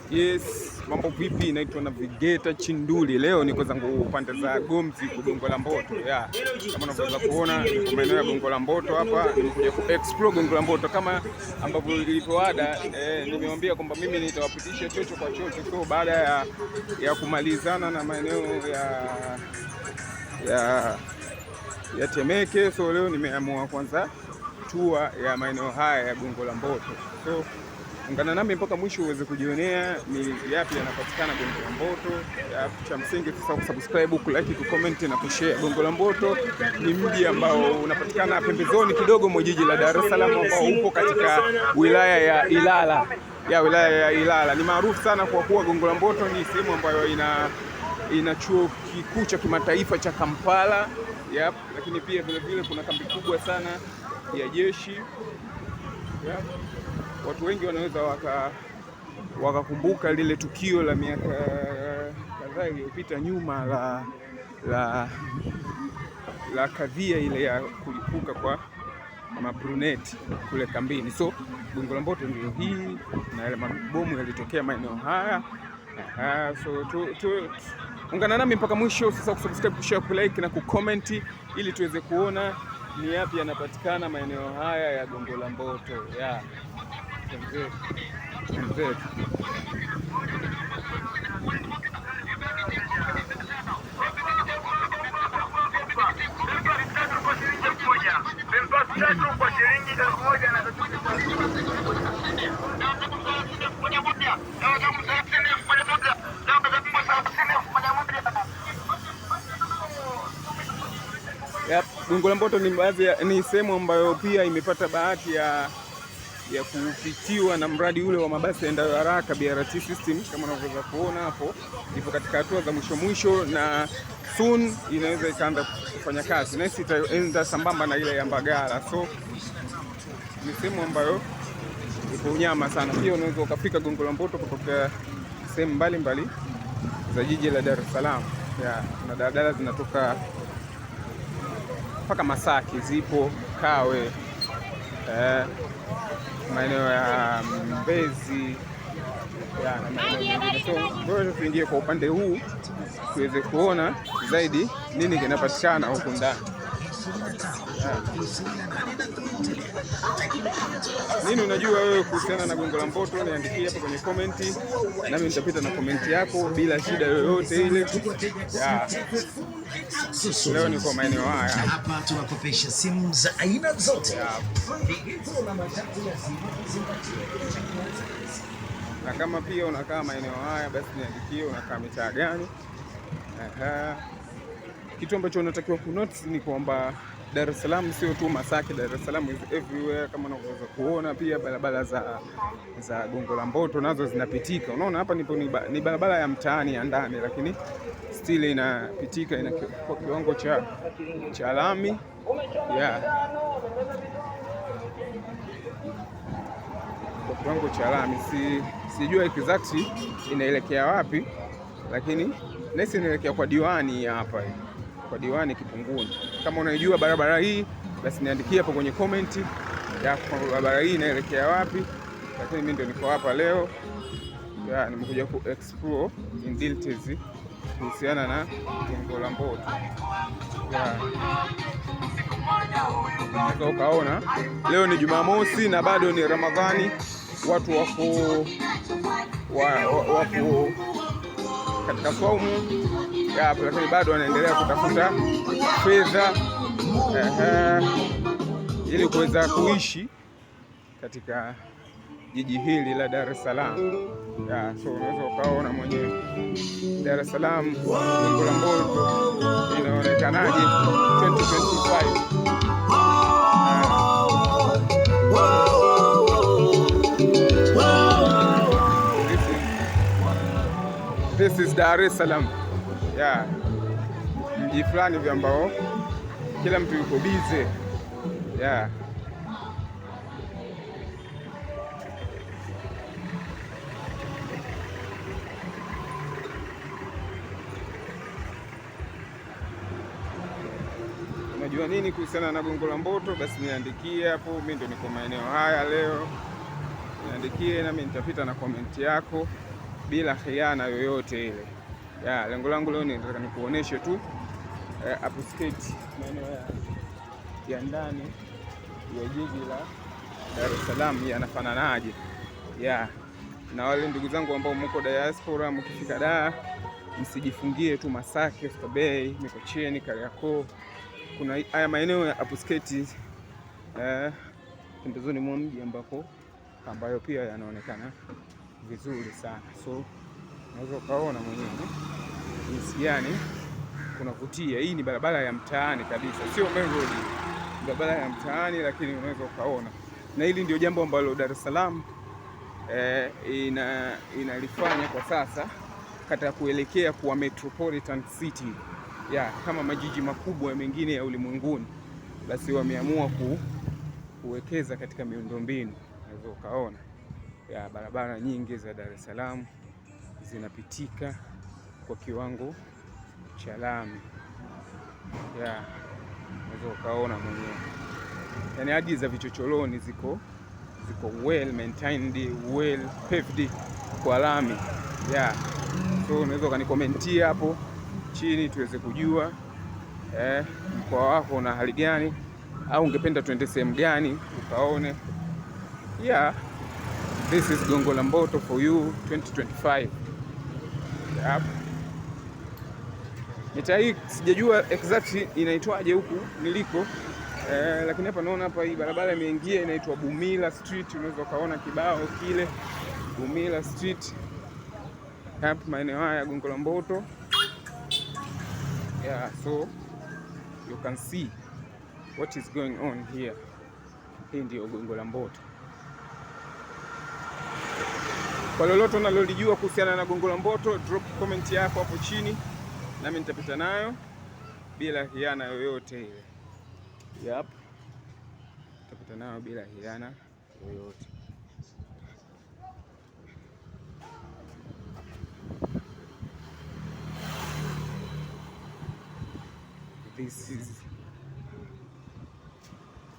Yes, mambo vipi? Naitwa Navigator Chinduli. Leo niko zangu upande za Gomzi Gongo la Mboto. Kama unavyoweza kuona niko maeneo ya Gongo la Mboto hapa, nimekuja ku explore Gongo la Mboto kama ambavyo ilivyoada. Nimewaambia kwamba mimi nitawapitisha chocho kwa chocho. So baada ya kumalizana na maeneo ya Temeke, so leo nimeamua kwanza tour ya maeneo haya ya Gongo la Mboto. So ungana nami mpaka mwisho uweze kujionea ni yapi yanapatikana Gongo la Mboto. Cha msingi sasa kusubscribe, kulike, kucomment na kushare. Gongo la Mboto ni mji ambao unapatikana pembezoni kidogo mwa jiji la Dar es Salaam, ambao upo katika wilaya ya Ilala. Wilaya ya Ilala ni maarufu sana kwa kuwa Gongo la Mboto ni sehemu ambayo ina chuo kikuu cha kimataifa cha Kampala. Lakini pia vile kuna kambi kubwa sana ya jeshi. Watu wengi wanaweza wakakumbuka lile tukio la miaka kadhaa iliyopita nyuma la kadhia ile ya kulipuka kwa mabruneti kule kambini. So Gongo la Mboto ndio hii, na yale mabomu yalitokea maeneo haya. Ungana nami mpaka mwisho. Usisahau kusubscribe, kushare, kulike na kucomment ili tuweze kuona ni yapi yanapatikana maeneo haya ya Gongo la Mboto. Gongo la Mboto ni sehemu ambayo pia imepata bahati ya kupitiwa na mradi ule wa mabasi yaendayo haraka BRT system. Kama unavyoweza kuona hapo, ipo katika hatua za mwisho na soon inaweza ikaanza kufanya kazi, na hisi itaenda sambamba na ile ya Mbagala. So ni sehemu ambayo ipo unyama sana. Pia unaweza ukafika Gongo la Mboto kutoka sehemu mbalimbali za jiji la Dar es Salaam. Na daladala zinatoka mpaka Masaki, zipo Kawe, maeneo ya Mbezi na maeneo mengine. So tuingie kwa upande huu tuweze kuona zaidi nini kinapatikana huku ndani. Nini unajua wewe kuhusiana na Gongo la Mboto? Niandikie hapo kwenye komenti, nami nitapita na komenti yako bila shida yoyote ile. Leo niko maeneo haya hapa, tunakopesha simu za aina zote. Na kama pia unakaa maeneo haya, basi niandikie unakaa mitaa gani. Kitu ambacho unatakiwa kunotice ni kwamba Dar es Salaam sio tu Masaki, Dar es Salaam is everywhere. Kama unavyoweza kuona pia barabara za Gongo la Mboto nazo zinapitika. Unaona hapa ni barabara ya mtaani ya ndani, lakini still inapitika, kwa kiwango cha lami. Kwa kiwango cha lami, sijua exactly inaelekea wapi, lakini nahisi inaelekea kwa diwani hapa hivi, kwa diwani Kipunguni. Kama unaijua barabara hii, basi niandikie hapo kwenye comment ya barabara hii inaelekea wapi. Lakini mimi ndio niko hapa leo, nimekuja ku explore in details kuhusiana na Gongo la Mboto. Ukaona leo ni Jumamosi na bado ni Ramadhani, watu wako katika saumu, lakini bado wanaendelea kutafuta fedha ili kuweza kuishi katika jiji hili la Dar es Salaam. So unaweza ukaona mwenyewe Dar es Salaam, Gongo la Mboto inaonekanaje 2025. This is Dar es Salaam. Mji fulani hivi ambao kila mtu yuko busy. Unajua nini kuhusiana na Gongo la Mboto? Basi niandikie hapo. Mimi ndio niko maeneo haya leo, niandikie nami nitapita na komenti yako. bila khiana yoyote ile. Lengo langu leo nataka nikuoneshe tu apsketi maeneo ya ndani ya jiji la Dar es Salaam yanafananaje. Na wale ndugu zangu ambao mko diaspora, mkifika Dar msijifungie tu Masaki, Oysterbay, Mikocheni, Kariakoo. Kuna haya maeneo ya apsketi pembezoni mwa mji ambayo pia yanaonekana vizuri sana. So unaweza ukaona mwenyewe jinsi gani kunavutia. Hii ni barabara ya mtaani kabisa, sio main road, barabara ya mtaani, lakini unaweza ukaona. Na hili ndio jambo ambalo Dar es Salaam inalifanya kwa sasa katika kuelekea kuwa metropolitan city. Kama majiji makubwa mengine ya ulimwenguni, basi wameamua kuwekeza katika miundombinu. Unaweza ukaona barabara nyingi za Dar es Salaam zinapitika kwa kiwango cha lami. Unaweza ukaona mwenyewe, yaani hadi za vichochoroni ziko well maintained, well paved kwa lami. So unaweza ukanikomentia hapo chini tuweze kujua mkoa wako una hali gani, au ungependa tuende sehemu gani ukaone. This is Gongo la Mboto for you 2025. Mitaa hii sijajua exactly inaitwaje huku niliko, lakini hapa naona hapa hii barabara imeingia inaitwa Bumila Street. Unaweza ukaona kibao kile Bumila Street hapa maeneo haya Gongo la Mboto. So you can see what is going on here. Hii ndio Gongo la Mboto. Kwa lolote unalolijua kuhusiana na Gongo la Mboto, drop comment yako hapo chini, nami nitapita nayo bila hiana yoyote ile. Nitapita nayo bila hiana yoyote. This is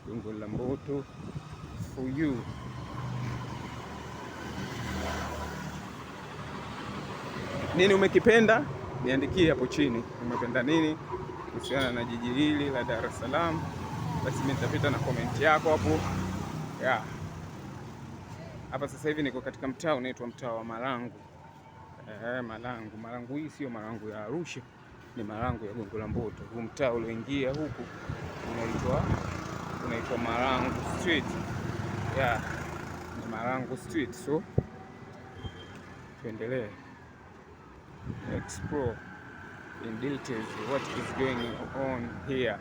Gongo la Mboto for you. Nini umekipenda? Niandikie hapo chini. Umependa nini kuhusiana na jiji hili la Dar es Salaam? Basi mimi nitapita na comment yako hapo. Hapa sasa hivi niko katika mtaa unaitwa mtaa wa Marangu. Marangu hii sio Marangu ya Arusha, ni Marangu ya Gongo la Mboto. Huu mtaa ulioingia huku unaitwa Marangu Street. Ni Marangu Street. So tuendelee explore in details what is going on here.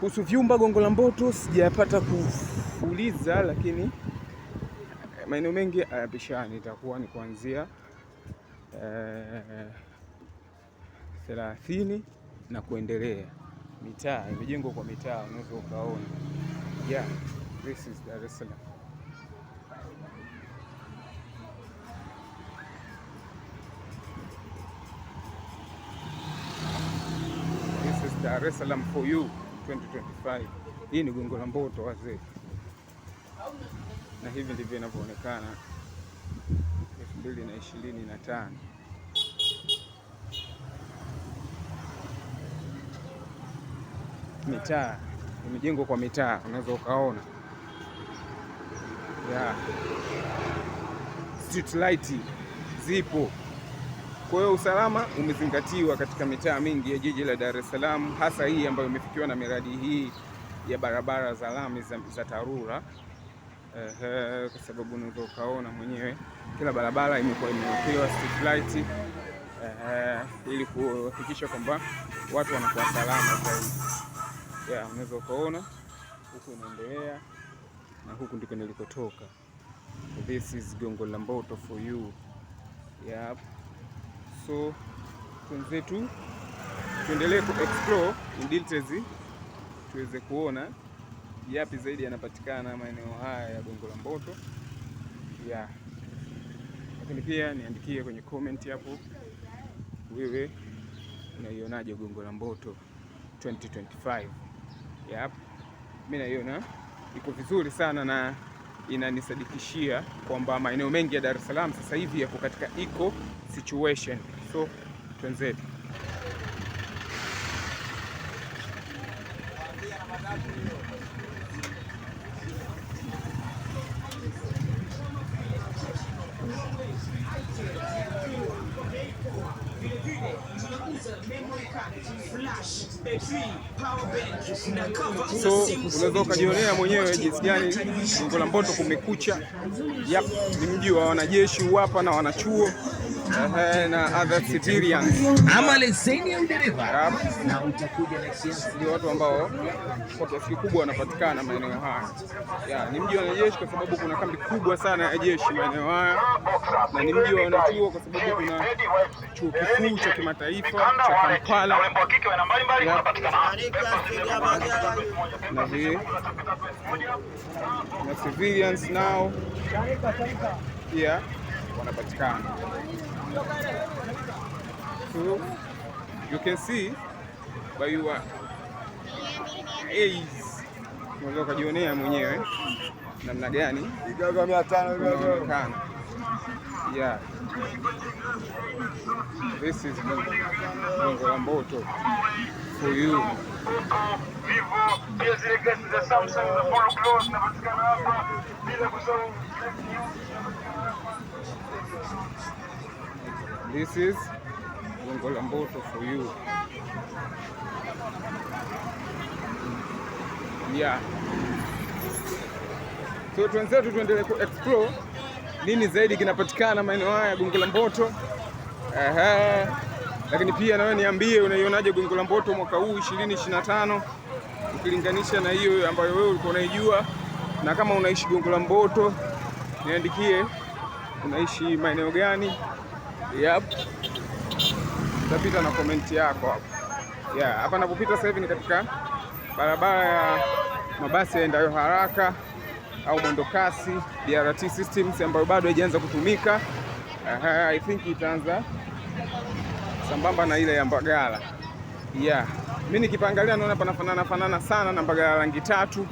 Kuhusu vyumba Gongo la Mboto sijapata kuuliza, lakini maeneo mengi hayapishani. Itakuwa ni kuanzia 30 na kuendelea. Mitaa imejengwa kwa mitaa, unaweza ukaona. This is Dar es Salaam. This is Dar es Salaam for you 2025. Hii ni Gongo la Mboto wazee, na hivi ndivyo inavyoonekana 2025. Mitaa imejengwa kwa mitaa, unaweza ukaona. Street light zipo, kwa hiyo usalama umezingatiwa katika mitaa mingi ya jiji la Dar es Salaam, hasa hii ambayo imefikiwa na miradi hii ya barabara za lami za TARURA. Kwa sababu unaweza ukaona mwenyewe kila barabara imekuwa imewekewa street light ili kuhakikisha kwamba watu wanakuwa salama zaidi. Unaweza ukaona huku inaendelea na huku ndiko nilikotoka. This is Gongo la Mboto for you. So wenzetu tuendelee ku explore in details tuweze kuona yapi zaidi yanapatikana maeneo haya ya Gongo la Mboto. Lakini pia niandikie kwenye comment hapo, wewe unaionaje Gongo la Mboto 2025? Mimi naiona iko vizuri sana na inanisadikishia kwamba maeneo mengi ya Dar es Salaam sasa hivi yako katika eco situation. So twenzetu. So unaweza ukajionea mwenyewe jinsi gani Gongo la Mboto kumekucha. Yep, ni mji wa wanajeshi hapa na wanachuo na other civilians. Ama leseni ya udereva na utakuja na kiasi. Ndio watu ambao kwa kiasi kikubwa wanapatikana maeneo haya. Ni mji wa wanajeshi kwa sababu kuna kambi kubwa sana ya jeshi maeneo haya, na ni mji wa wanachuo kwa sababu kuna chuo kikuu cha kimataifa cha Kampala na civilians nao pia wanapatikana. So you can see by your eyes, unaweza kujionea mwenyewe namna gani inaonekana. This is Gongo la Mboto for you. This is Gongo la Mboto for you. So twenzetu tuendelee ku explore nini zaidi kinapatikana maeneo haya Gongo la Mboto. Lakini pia nawe niambie unaionaje Gongo la Mboto mwaka huu 2025 ukilinganisha na hiyo ambayo wewe ulikuwa unaijua, na kama unaishi Gongo la Mboto niandikie unaishi maeneo gani. Utapita na komenti yako hapo. Hapa napopita sasa hivi ni katika barabara ya mabasi yaendayo haraka au mwendo kasi BRT systems ambayo bado haijaanza kutumika. I think itaanza sambamba na ile ya Mbagala. Mimi nikipangalia naona panafanana sana na Mbagala rangi tatu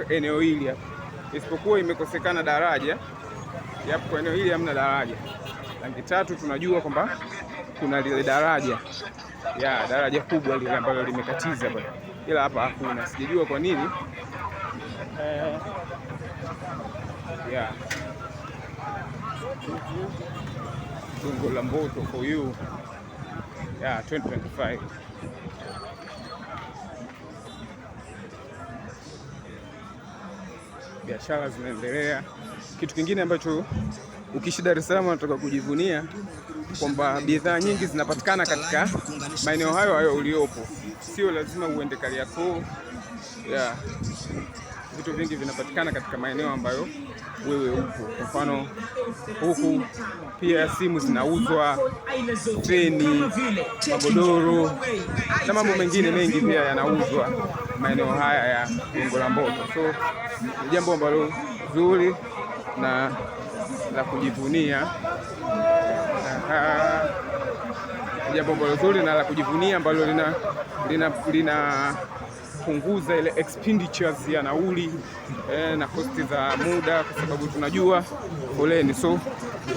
eneo hili hapa. Isipokuwa imekosekana daraja. Kwa eneo hili hamna daraja. Rangi tatu tunajua kwamba kuna lile daraja. Daraja kubwa lile ambalo limekatiza pale. Ila hapa hakuna. Sijajua kwa nini. Gongo la Mboto for you. 2025. Biashara zinaendelea. Kitu kingine ambacho ukiishi Dar es Salaam unataka kujivunia kwamba bidhaa nyingi zinapatikana katika maeneo hayo uliopo. Sio lazima uende Kariakoo. Vitu vingi vinapatikana katika maeneo ambayo wewe upo. Kwa mfano huku pia simu zinauzwa, treni, magodoro na mambo mengine mengi pia yanauzwa maeneo haya ya Gongo la Mboto. So ni jambo ambalo zuri na la kujivunia. Jambo ambalo zuri na la kujivunia ambalo lina punguza ile expenditures ya nauli na kosti za muda, kwa sababu tunajua foleni. So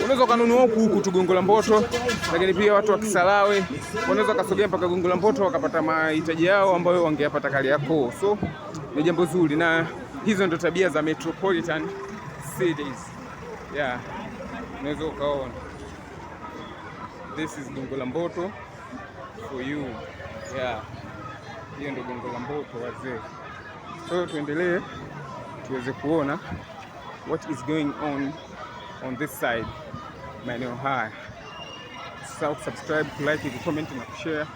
unaweza kununua huku tu Gongo la Mboto, lakini pia watu wa Kisarawe wanaweza kusogea mpaka Gongo la Mboto wakapata mahitaji yao ambayo wangeyapata Kariakoo. So ni jambo zuri, na hizo ndio tabia za metropolitan cities. Unaweza ukaona this is Gongo la Mboto for you. Hiyo ndio Gongo la Mboto wazee. So tuendelee tuweze kuona what is going on this side maeneo haya. So subscribe, like, comment na share.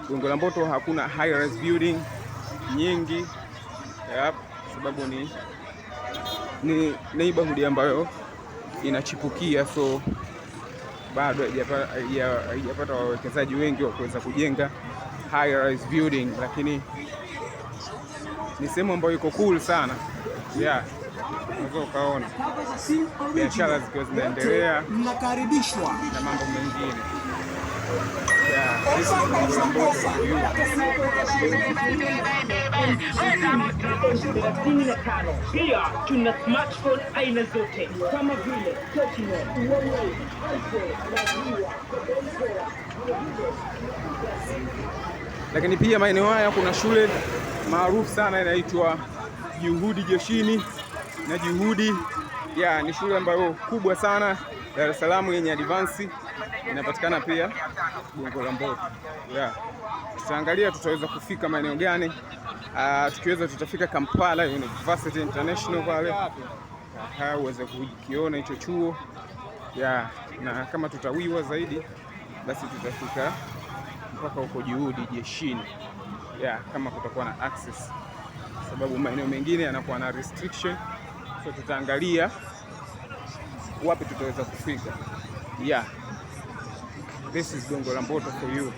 Gongo la Mboto hakuna high rise building nyingi. Sababu ni neighborhood ambayo inachipukia, so bado haijapata wawekezaji wengi wa kuweza kujenga high rise building, lakini ni sehemu ambayo iko cool sana. Unaweza ukaona biashara zikiwa zinaendelea mnakaribishwa na mambo mengine. This is Gongo la Mboto for you. 35. Pia tuna smartphone aina zote kama vile Tecno, Huawei, iPhone na Vivo. Lakini pia maeneo haya kuna shule maarufu sana inaitwa Juhudi Jeshini na Juhudi ni shule ambayo kubwa sana Dar es Salaam yenye advance, inapatikana pia Gongo la Mboto. Tutaangalia tutaweza kufika maeneo gani. Tukiweza tutafika Kampala University International pale uweze kukiona hicho chuo na kama tutawiwa zaidi basi tutafika mpaka huko Juhudi Jeshini kama kutakuwa na access, sababu maeneo mengine yanakuwa na restriction. So tutaangalia wapi tutaweza kufika. This is Gongo la Mboto for you.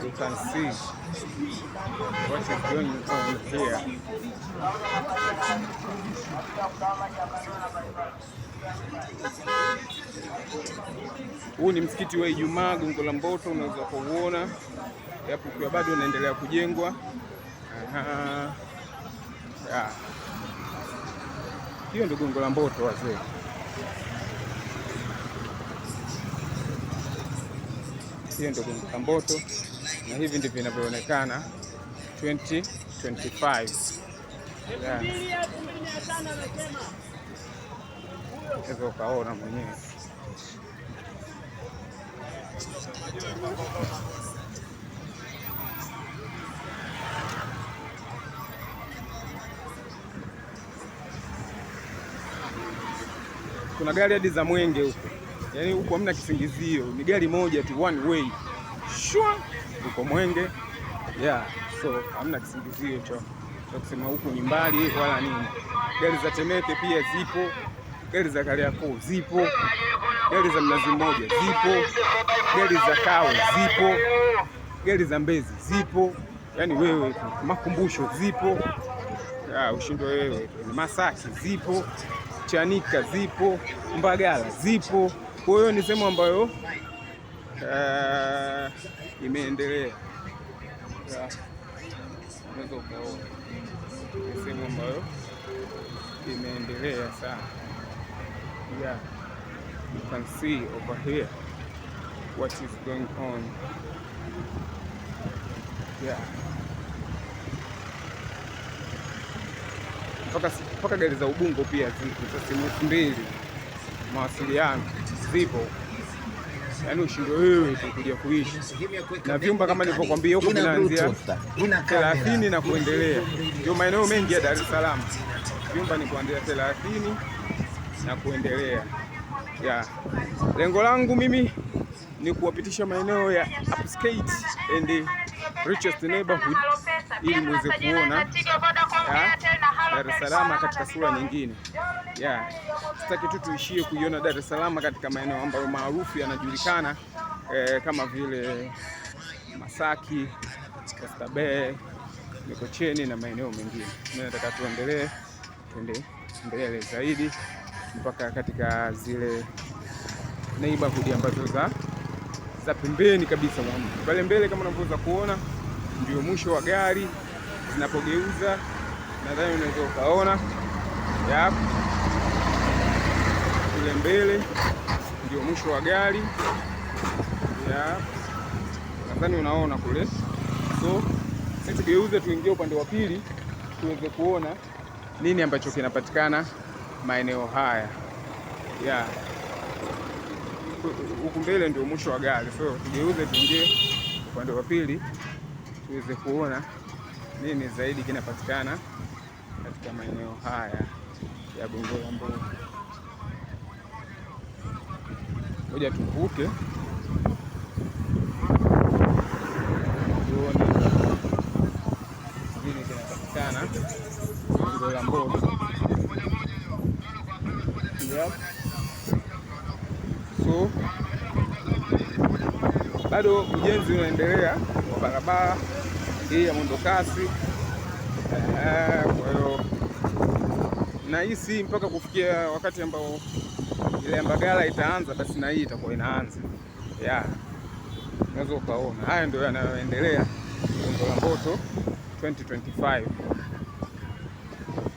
You can see what is going on here. Huu ni msikiti wa Ijumaa Gongo la Mboto, unaweza kuuona hapo ukiwa bado unaendelea kujengwa. Hiyo ndio Gongo la Mboto wazee. Hiyo ndio Gongo la Mboto na hivi ndivyo vinavyoonekana 2025. Unaweza ukaona mwenyewe. Kuna gari hadi za mwenge huko, yaani huko hamna kisingizio, ni gari moja tu, one way shwa huko mwenge. So hamna kisingizio cha kusema huko ni mbali wala nini. Gari za Temeke pia zipo, gari za Kariakoo zipo, gari za Mnazi Mmoja zipo, gari za Kawe zipo, gari za Mbezi zipo, yaani wewe Makumbusho zipo, ushindwe wewe. Masaki zipo, Chanika zipo, Mbagala zipo. Kwa hiyo ni sehemu ambayo imeendelea. Unaweza ukaona ni sehemu ambayo imeendelea sana. You can see over here what is going on. Mpaka gari za Ubungo pia zipo za simu 2 mawasiliano zipo, yaani ushindo wewe kuja kuishi. Na vyumba kama nilivyokuambia huko vinaanzia 30 na kuendelea. Ndio maeneo mengi ya Dar es Salaam vyumba ni kuanzia 30 na kuendelea. Lengo langu mimi ni kuwapitisha maeneo ya upstate and richest neighborhood ili muweze kuona Dar es Salaam katika sura nyingine. Sitaki tu tuishie kuiona Dar es Salaam katika maeneo ambayo maarufu yanajulikana kama vile Masaki, Oysterbay, Mikocheni na maeneo mengine. Mimi nataka tuende mbele zaidi mpaka katika zile neighborhood ambazo za pembeni kabisa. Pale mbele kama unavyoweza kuona ndio mwisho wa gari zinapogeuza, nadhani unaweza ukaona kule mbele ndio mwisho wa gari nadhani unaona kule. So sisi tugeuze tuingie upande wa pili tuweze kuona nini ambacho kinapatikana maeneo haya. Huku mbele ndio mwisho wa gari, so tugeuze tuingie upande wa pili tuweze kuona nini zaidi kinapatikana katika maeneo haya ya Gongo la Mboto. Ngoja tuvuke tuone nini kinapatikana Gongo la Mboto. So bado ujenzi unaendelea wa barabara hii ya mwendo kasi. Kwa hiyo na hisi mpaka kufikia wakati ambao ile Mbagala itaanza, basi na hii itakuwa inaanza. Unaweza ukaona haya ndio yanayoendelea Gongo la Mboto 2025.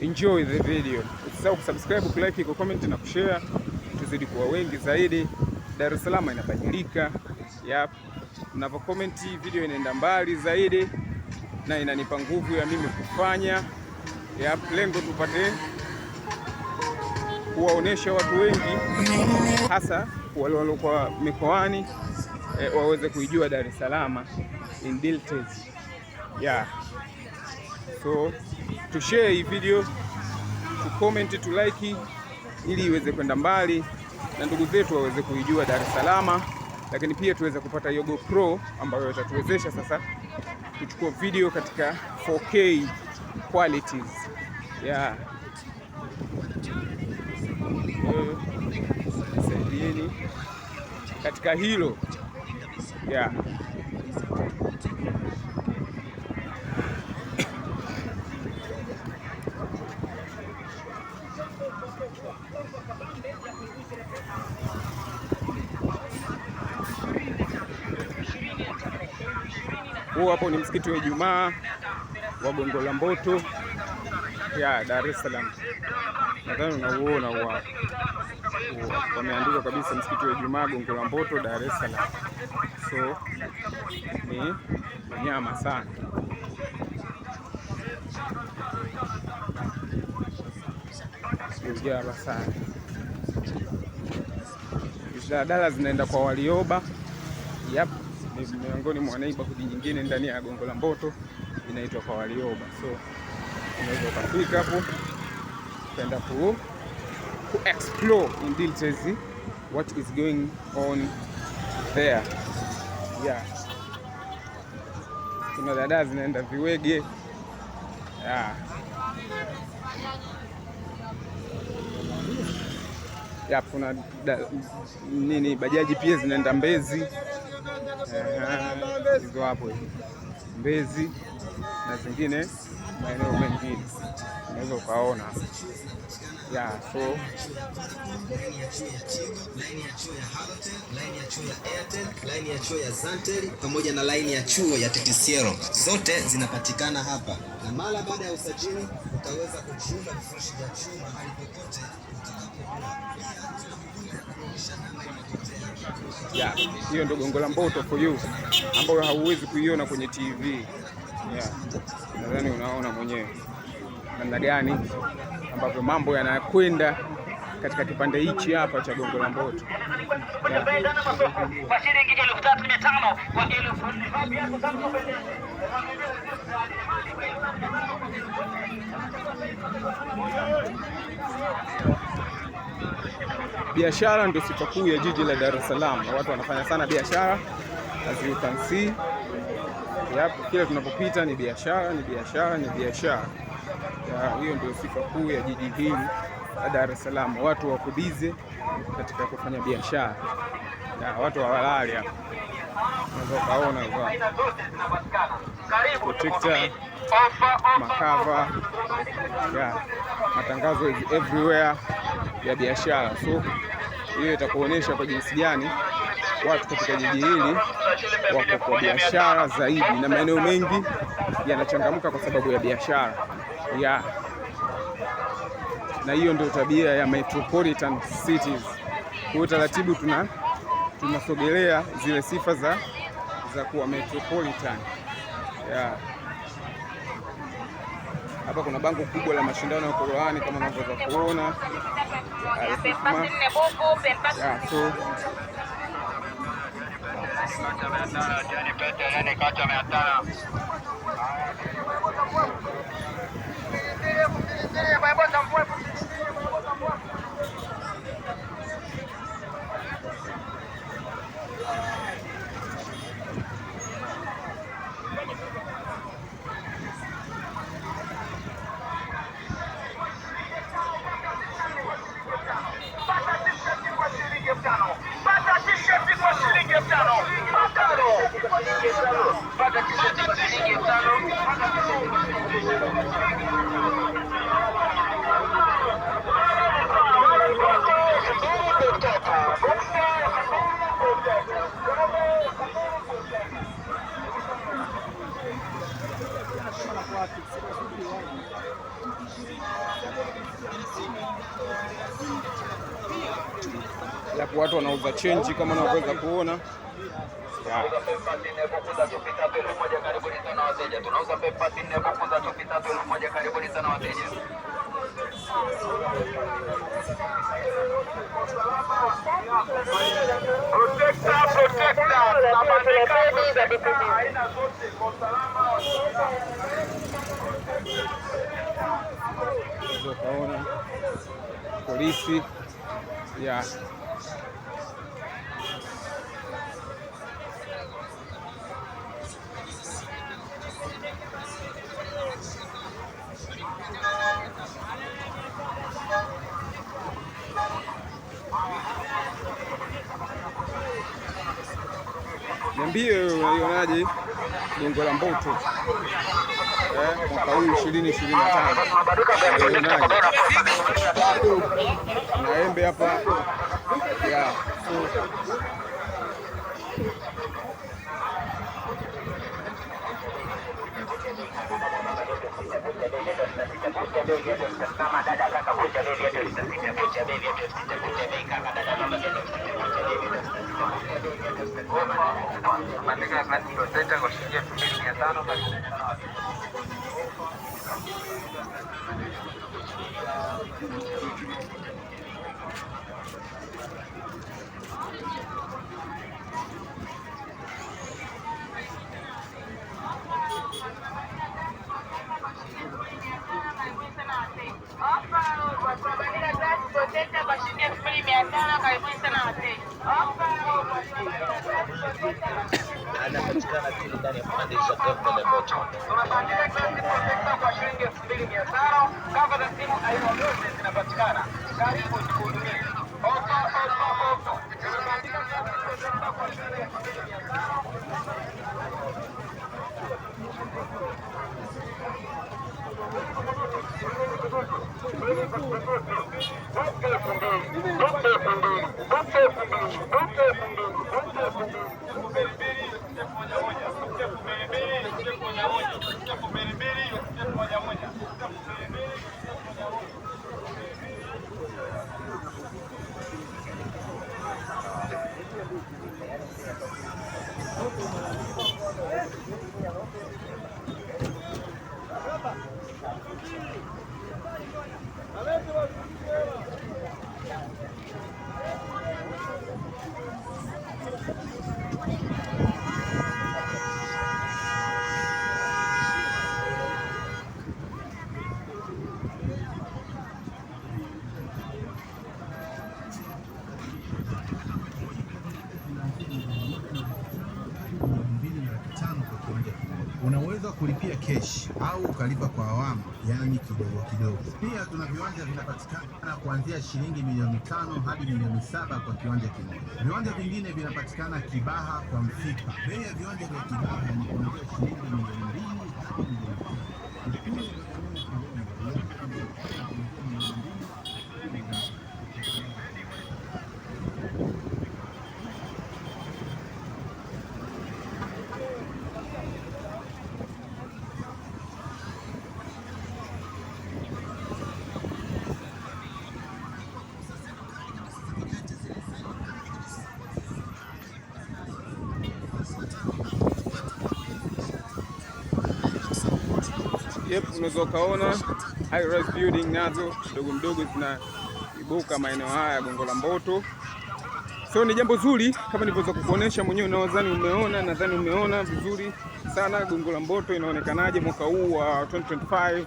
Enjoy the video. Usisahau kusubscribe, kulike, kucomment na kushare, tuzidi kuwa wengi zaidi. Dar es Salaam inabadilika. Mnapo comment video inaenda mbali zaidi na inanipa nguvu ya mimi kufanya. Lengo tupate kuwaonesha watu wengi, hasa wale waliokuwa mikoani, waweze kuijua Dar es Salaam in details. So to share hii video, to comment, to like, ili iweze kwenda mbali na ndugu zetu waweze kuijua Dar es Salaam, lakini pia tuweze kupata hiyo GoPro ambayo itatuwezesha sasa kuchukua video katika 4K qualities. Saidieni katika hilo. Huu hapo ni msikiti wa Ijumaa wa Gongo la Mboto Dar es Salaam. Nadhani unauona huo. Wameandika kabisa msikiti wa Ijumaa Gongo la Mboto Dar es Salaam. So ni nyama sana. Ujaba sana. Daladala zinaenda kwa Warioba. Ni miongoni mwa neighborhood nyingine ndani ya Gongo la Mboto inaitwa kwa Warioba. So unaweza ukafika hapo kwenda ku explore in details what is going on there. Kuna dada zinaenda Viwege. Kuna bajaji pia zinaenda Mbezi. Hizo hapo Mbezi na zingine maeneo mengine unaweza ukaona. So line ya chuo ya Halotel, line ya chuo ya Airtel, line ya chuo ya Zantel pamoja na line ya chuo ya TTCL, zote zinapatikana hapa, na mara baada ya usajili utaweza kujiunga vifurushi vya chuo mahali popote utakapokuwa. Hiyo ndio Gongo la Mboto for you, ambayo hauwezi kuiona kwenye TV. Nadhani unaona mwenyewe namna gani ambavyo mambo yanakwenda katika kipande hichi hapa cha Gongo la Mboto. Biashara ndio sifa kuu ya jiji la Dar es Salaam. Watu wanafanya sana biashara, as you can see. Kila tunapopita ni biashara, ni biashara, ni biashara. Hiyo ndio sifa kuu ya jiji hili la Dar es Salaam. Watu wako busy katika kufanya biashara. Watu hawalali hapa. Unaweza kaona protector, makava, matangazo everywhere ya biashara. So hiyo itakuonyesha kwa jinsi gani watu katika jiji hili wako kwa biashara zaidi, na maeneo mengi yanachangamka kwa sababu ya biashara. Na hiyo ndio tabia ya metropolitan cities. Kwa taratibu tunasogelea zile sifa za kuwa metropolitan. Hapa kuna bango kubwa la mashindano ya Qur'ani kama unavyoweza kuona. So Yapo watu wanauza chenji kama unavyoweza kuona. Ukaona polisi ya niambie unaionaje Gongo la Mboto mwaka huu 2025? Na embe hapa ya anapatikana pili ndani ya pande za Gongo la Mboto. Kwa shilingi 2500 kama za simu aina yote zinapatikana. Karibu tukuhudumie. Unaweza kulipia kesh au ukalipa kwa awamu, yani kidogo kidogo. Pia tuna viwanja vinapatikana kuanzia shilingi milioni 5 hadi milioni 7 kwa kiwanja kimoja. Viwanja vingine vinapatikana Kibaha kwa Mfipa. Bei ya viwanja vya Kibaha ni kuanzia shilingi milioni 2 hadi milioni 5. Unaweza ukaona high rise building nazo mdogo mdogo zinaibuka maeneo haya Gongo la Mboto. So ni jambo zuri kama nilivyoweza kukuonesha mwenyewe, nadhani umeona vizuri sana Gongo la Mboto inaonekanaje mwaka huu wa 2025.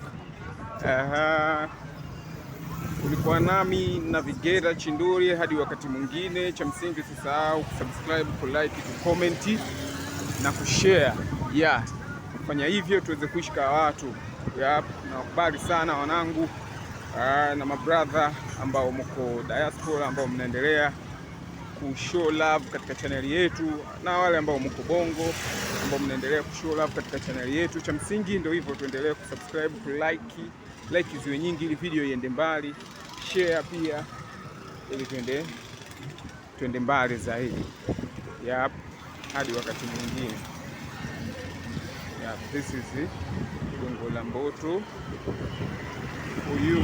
Ulikuwa nami Navigator Chinduri, hadi wakati mwingine. Cha msingi usisahau kusubscribe, kulike, kucomment na kushare. Fanya hivyo tuweze kuishi kama watu. Nakubali sana wanangu na mabrother ambao mko diaspora, ambao mnaendelea kushow love katika chaneli yetu, na wale ambao mko Bongo ambao mnaendelea kushow love katika chaneli yetu. Cha msingi ndio hivyo, tuendelee kusubscribe, like ziwe nyingi ili video iende mbali, share pia ili tuende mbali zaidi. Hadi wakati mwingine. This is Gongo la Mboto for you.